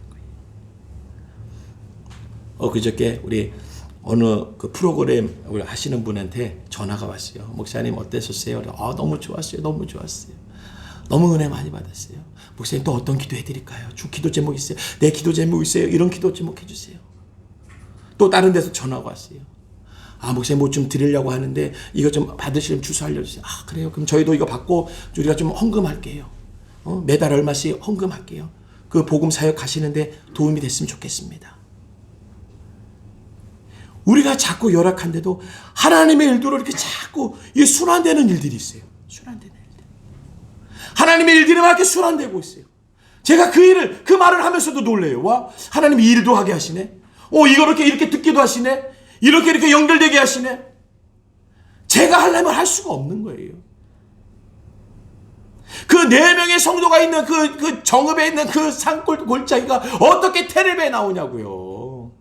Speaker 1: 거예요. 그저께 우리 어느 그 프로그램 우리 하시는 분한테 전화가 왔어요. 목사님 어땠었어요? 너무 좋았어요. 너무 좋았어요. 너무 은혜 많이 받았어요. 목사님 또 어떤 기도 해드릴까요? 주 기도 제목 있어요? 내 기도 제목 있어요? 이런 기도 제목 해주세요. 또 다른 데서 전화가 왔어요. 목사님 뭐 좀 드리려고 하는데 이거 좀 받으시면 주소 알려주세요. 그래요. 그럼 저희도 이거 받고 우리가 좀 헌금할게요. 매달 얼마씩 헌금할게요. 그 복음 사역 가시는데 도움이 됐으면 좋겠습니다. 우리가 자꾸 열악한데도 하나님의 일들로 이렇게 자꾸 이게 순환되는 일들이 있어요. 순환되는 일들. 하나님의 일들이 막 이렇게 순환되고 있어요. 제가 그 말을 하면서도 놀래요. 와, 하나님이 일도 하게 하시네. 이거 이렇게 듣기도 하시네. 이렇게 연결되게 하시네. 제가 하려면 할 수가 없는 거예요. 그 4명의 성도가 있는 그 정읍에 있는 그 산골 골짜기가 어떻게 텔레비에 나오냐고요.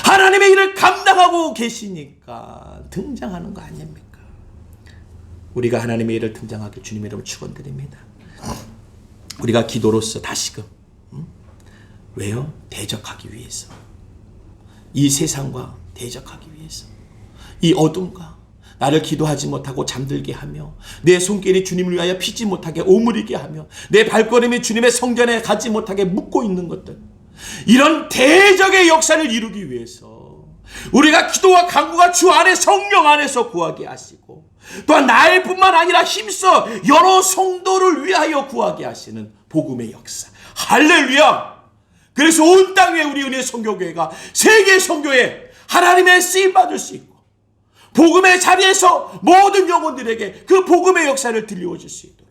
Speaker 1: 하나님의 일을 감당하고 계시니까 등장하는 거 아닙니까? 우리가 하나님의 일을 등장하길 주님의 이름으로 축원드립니다. 우리가 기도로서 다시금 왜요? 대적하기 위해서. 이 세상과 대적하기 위해서. 이 어둠과 나를 기도하지 못하고 잠들게 하며 내 손길이 주님을 위하여 피지 못하게 오므리게 하며 내 발걸음이 주님의 성전에 가지 못하게 묶고 있는 것들, 이런 대적의 역사를 이루기 위해서 우리가 기도와 간구가 주 안에 성령 안에서 구하게 하시고 또한 나일 뿐만 아니라 힘써 여러 성도를 위하여 구하게 하시는 복음의 역사. 할렐루야. 그래서 온 땅 위에 우리 은혜 선교교회가 세계 선교에 하나님의 쓰임 받을 수 있고 복음의 자리에서 모든 영혼들에게 그 복음의 역사를 들려줄 수 있도록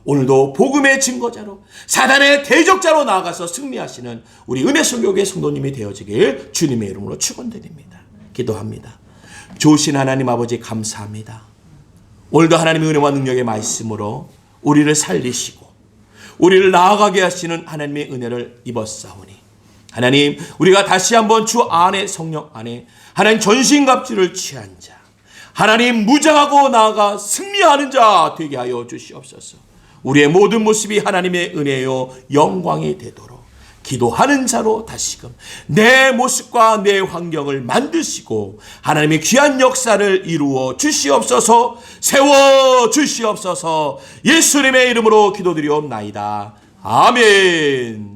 Speaker 1: 오늘도 복음의 증거자로 사단의 대적자로 나아가서 승리하시는 우리 은혜 선교교회 성도님이 되어지길 주님의 이름으로 축원드립니다. 기도합니다. 좋으신 하나님 아버지 감사합니다. 오늘도 하나님의 은혜와 능력의 말씀으로 우리를 살리시고 우리를 나아가게 하시는 하나님의 은혜를 입었사오니 하나님, 우리가 다시 한번 주 안에 성령 안에 하나님 전신갑주를 취한 자, 하나님 무장하고 나아가 승리하는 자 되게 하여 주시옵소서. 우리의 모든 모습이 하나님의 은혜요 영광이 되도록 기도하는 자로 다시금 내 모습과 내 환경을 만드시고 하나님의 귀한 역사를 이루어 주시옵소서. 세워 주시옵소서. 예수님의 이름으로 기도드리옵나이다. 아멘.